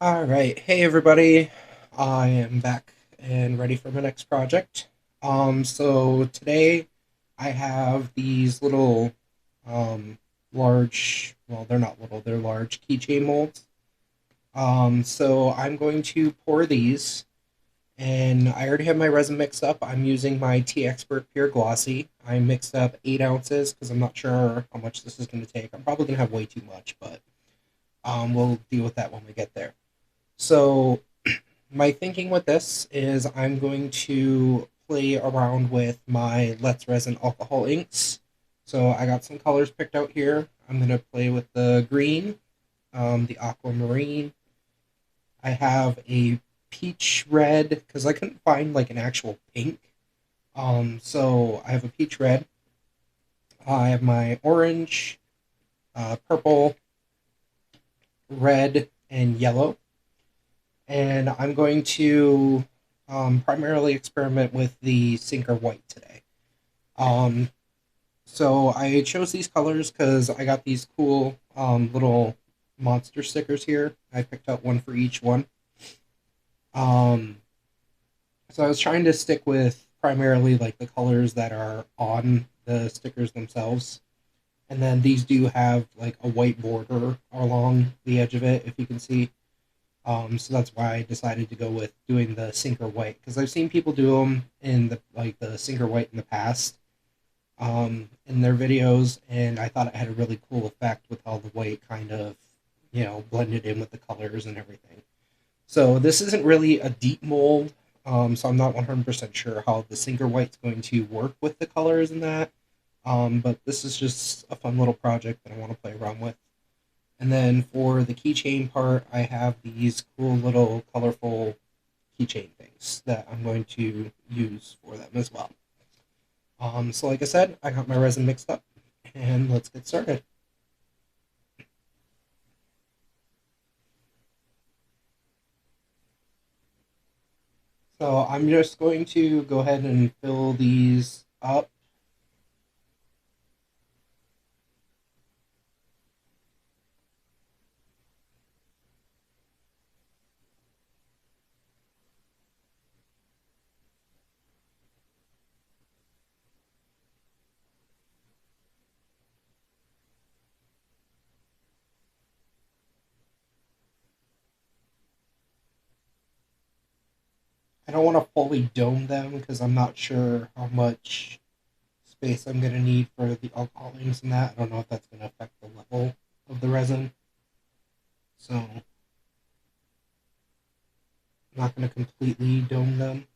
All right. Hey, everybody. I am back and ready for my next project. So today I have these little, um, large, well, they're not little, they're large keychain molds. So I'm going to pour these, and I already have my resin mixed up. I'm using my Tea Expert Pure Glossy. I mixed up 8 ounces because I'm not sure how much this is going to take. I'm probably going to have way too much, but we'll deal with that when we get there. So my thinking with this is I'm going to play around with my Let's Resin alcohol inks. So I got some colors picked out here. I'm going to play with the green, the aquamarine. I have a peach red because I couldn't find like an actual pink. So I have a peach red. I have my orange, purple, red, and yellow. And I'm going to primarily experiment with the Sinker White today. Um, so I chose these colors because I got these cool little monster stickers here. I picked out one for each one. Um, so I was trying to stick with primarily like the colors that are on the stickers themselves. And then these do have like a white border along the edge of it, if you can see. So that's why I decided to go with doing the Sinker White because I've seen people do them in the Sinker White in the past, in their videos, and I thought it had a really cool effect with how the white kind of blended in with the colors and everything. So this isn't really a deep mold, so I'm not 100% sure how the Sinker White's going to work with the colors and that. But this is just a fun little project that I want to play around with. And then for the keychain part, I have these cool little colorful keychain things that I'm going to use for them as well. So like I said, I got my resin mixed up, and let's get started. So I'm just going to go ahead and fill these up. I don't want to fully dome them because I'm not sure how much space I'm going to need for the alcohol inks and that. I don't know if that's going to affect the level of the resin. So I'm not going to completely dome them.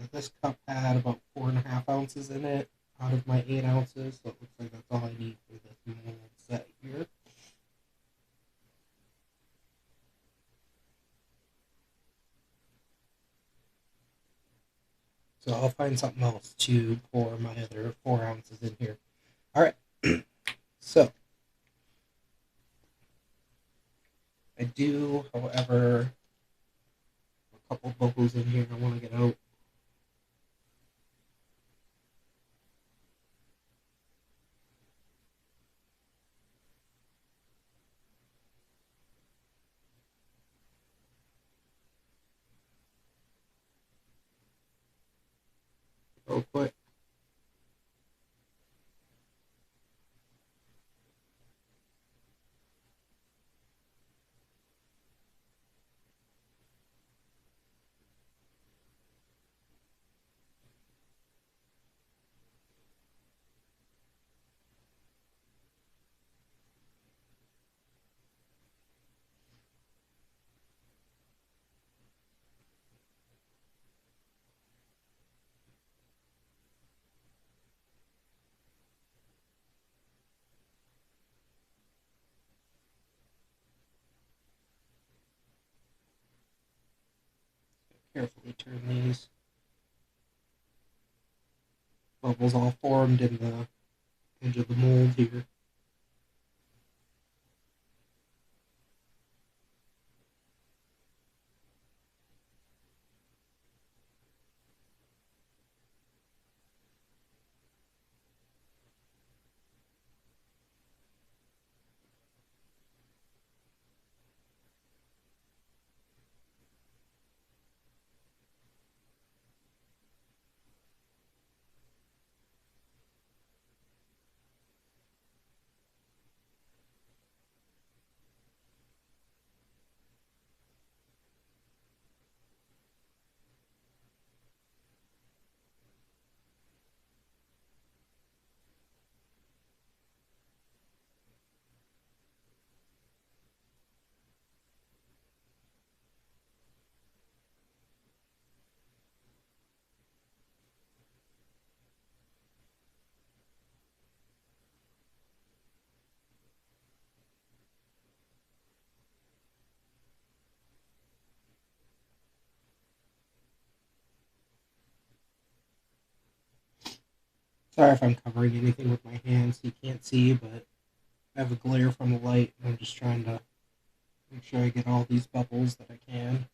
So this cup had about 4.5 ounces in it out of my 8 ounces. So it looks like that's all I need for this mold set here. So I'll find something else to pour my other 4 ounces in here. All right. So I do, however, a couple bubbles in here I want to get out. Real quick. Carefully turn these bubbles all formed in the edge of the mold here. Sorry if I'm covering anything with my hands you can't see, but I have a glare from the light, and I'm just trying to make sure I get all these bubbles that I can.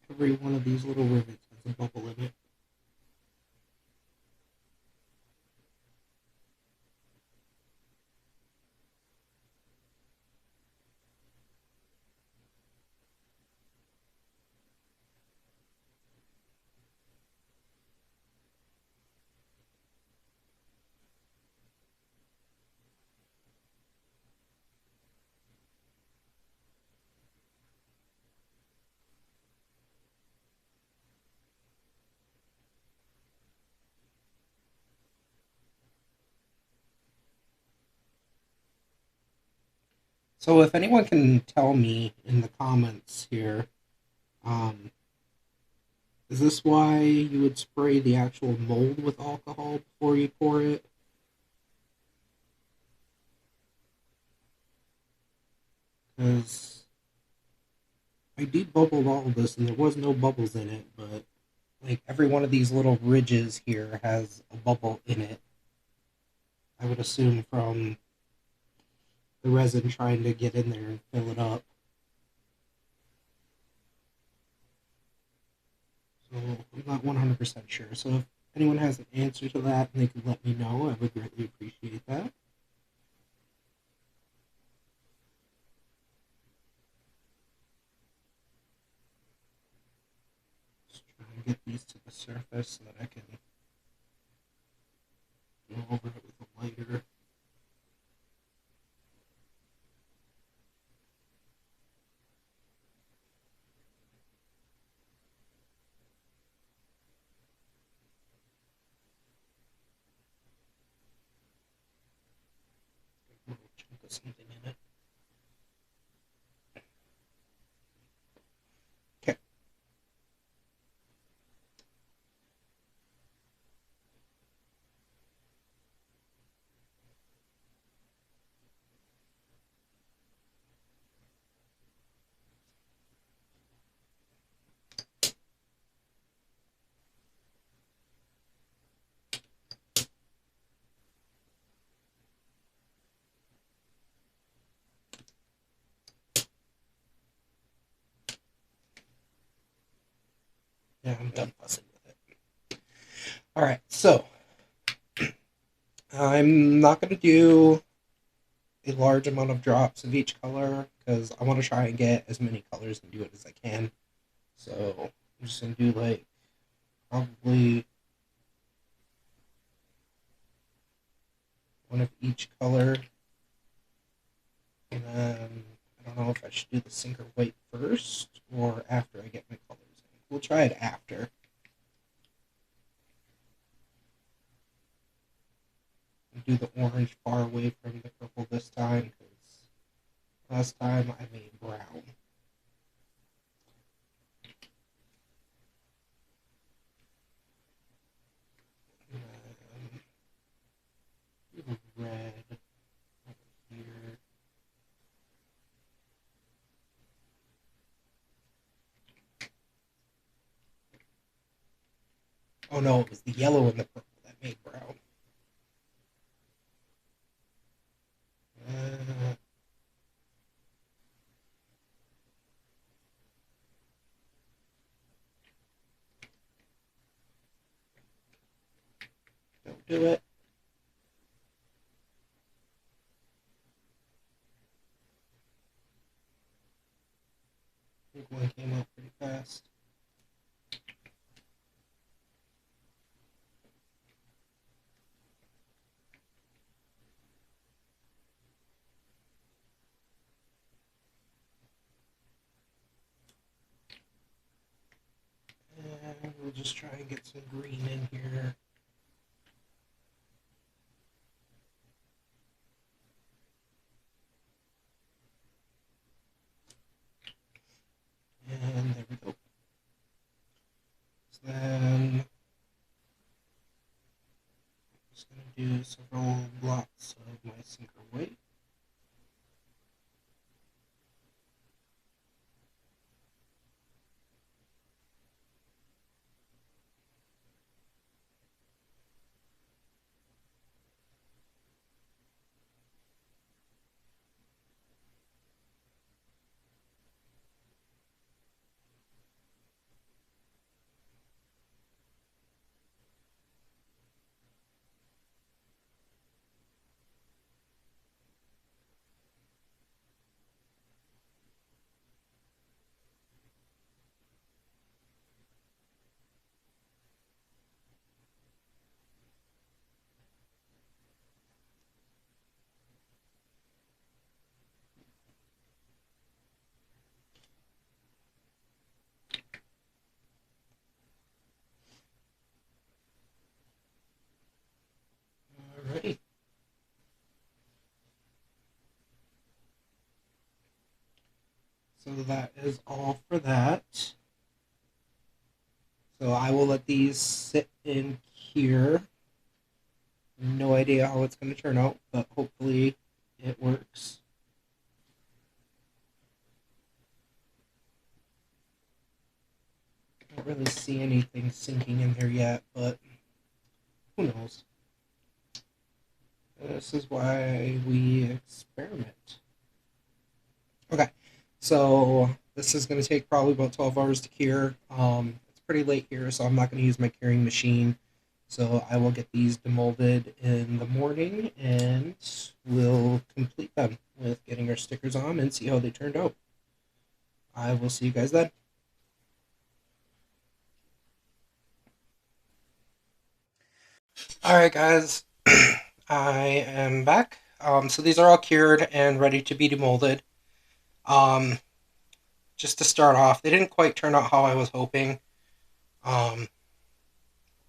Every one of these little rivets has a bubble in it. So if anyone can tell me in the comments here, um, is this why you would spray the actual mold with alcohol before you pour it? Because I debubbled all of this and there was no bubbles in it, but like every one of these little ridges here has a bubble in it. I would assume from the resin trying to get in there and fill it up. So I'm not 100% sure. So if anyone has an answer to that and they could let me know, I would greatly appreciate that. Just try and get these to the surface so that I can go over it with a lighter. A little chunk of something in it. Okay. Yeah, I'm done fussing with it. All right, so I'm not going to do a large amount of drops of each color because I want to try and get as many colors and do it as I can. So I'm just going to do like probably one of each color. And then I don't know if I should do the sinker white first or after I get my colors in. We'll try it after. Do the orange far away from the purple this time because last time I made brown. And then red over here. Oh no, it was the yellow and the purple that made brown. Uh, don't do it. I think one came out pretty fast. And we'll just try and get some green in here. And there we go. So then I'm just going to do several blocks of my sinker white. Alrighty. So that is all for that. So I will let these sit in here. No idea how it's going to turn out, but hopefully it works. I don't really see anything sinking in there yet, but who knows? This is why we experiment. Okay, so this is going to take probably about 12 hours to cure. It's pretty late here, so I'm not going to use my curing machine. So I will get these demolded in the morning, and we'll complete them with getting our stickers on and see how they turned out. I will see you guys then. All right, guys, I am back. So these are all cured and ready to be demolded. Um, just to start off, they didn't quite turn out how I was hoping. Um,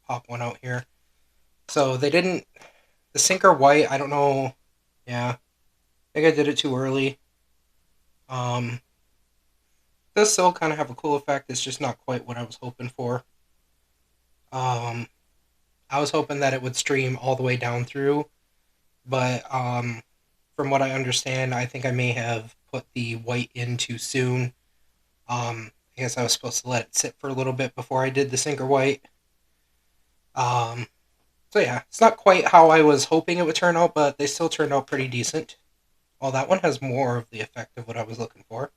pop one out here. So they didn't. The sinker white, I don't know. Yeah, I think I did it too early. Um, does still kind of have a cool effect. It's just not quite what I was hoping for. Um, I was hoping that it would stream all the way down through, but from what I understand, I think I may have put the white in too soon. I guess I was supposed to let it sit for a little bit before I did the sinker white. Um, so yeah, it's not quite how I was hoping it would turn out, but they still turned out pretty decent. Well, that one has more of the effect of what I was looking for.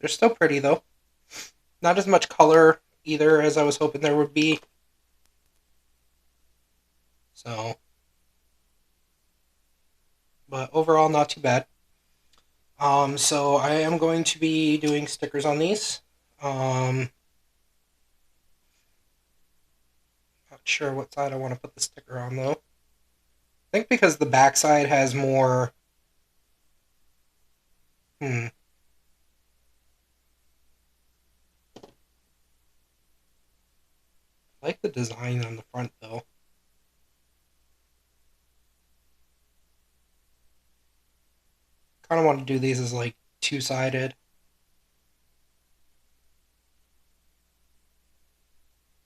They're still pretty though. Not as much color either as I was hoping there would be. So, but overall, not too bad. So I am going to be doing stickers on these. Not sure what side I want to put the sticker on though. I think because the back side has more. I like the design on the front though. Kind of want to do these as like two-sided.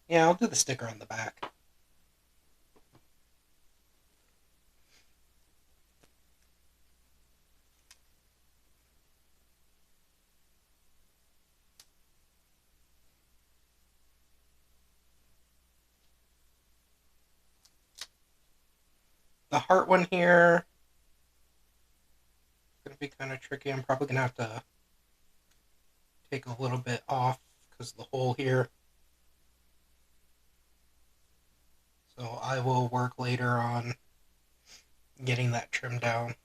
Yeah, I'll do the sticker on the back. The heart one here is going to be kind of tricky. I'm probably going to have to take a little bit off because of the hole here. So I will work later on getting that trimmed down.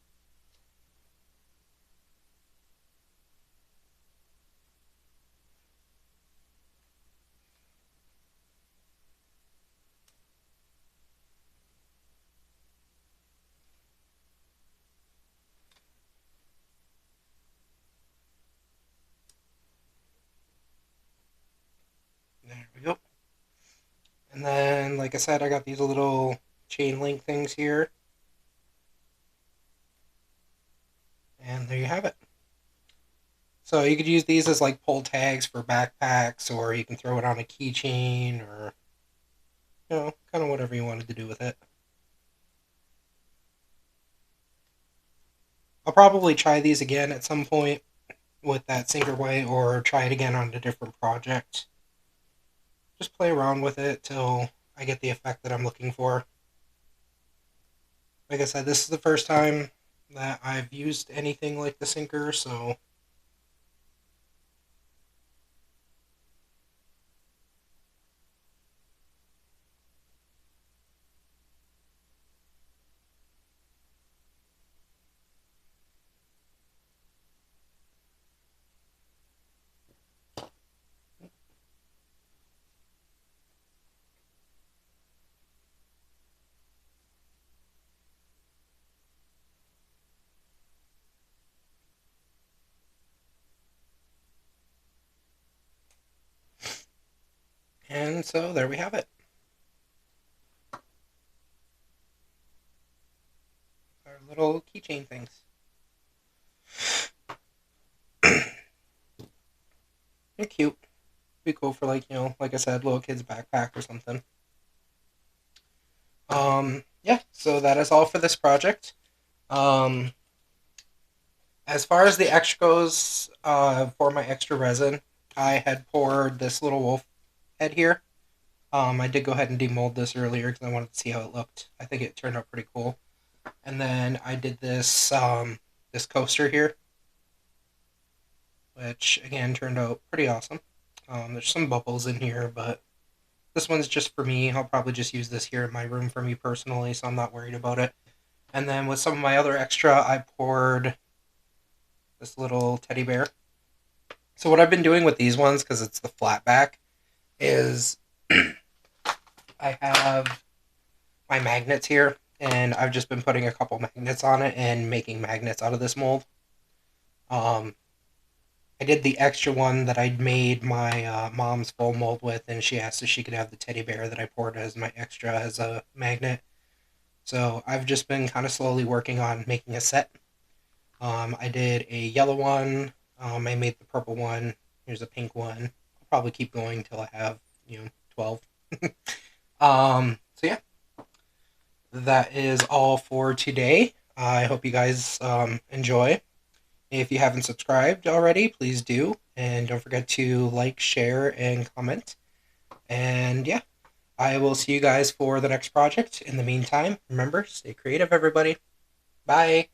There we go. And then, like I said, I got these little chain link things here. And there you have it. So you could use these as like pull tags for backpacks, or you can throw it on a keychain, or kind of whatever you wanted to do with it. I'll probably try these again at some point with that sinker white, or try it again on a different project. Just play around with it till I get the effect that I'm looking for. Like I said, this is the first time that I've used anything like the sinker, so and so there we have it. Our little keychain things. They're cute. Be cool for like, like I said, little kids backpack or something. Yeah, so that is all for this project. Um, as far as the extra goes, for my extra resin, I had poured this little wolf head here. I did go ahead and demold this earlier because I wanted to see how it looked. I think it turned out pretty cool. And then I did this coaster here, which again turned out pretty awesome. There's some bubbles in here, but this one's just for me. I'll probably just use this here in my room for me personally, so I'm not worried about it. And then with some of my other extra, I poured this little teddy bear. So what I've been doing with these ones, because it's the flat back, is I have my magnets here, and I've just been putting a couple magnets on it and making magnets out of this mold. I did the extra one that I'd made my mom's full mold with, and she asked if she could have the teddy bear that I poured as my extra as a magnet. So I've just been kind of slowly working on making a set. I did a yellow one. I made the purple one. Here's a pink one. I'll probably keep going until I have 12. So yeah, that is all for today. I hope you guys enjoy. If you haven't subscribed already, please do. And don't forget to like, share, and comment. And yeah, I will see you guys for the next project. In the meantime, remember, stay creative, everybody. Bye.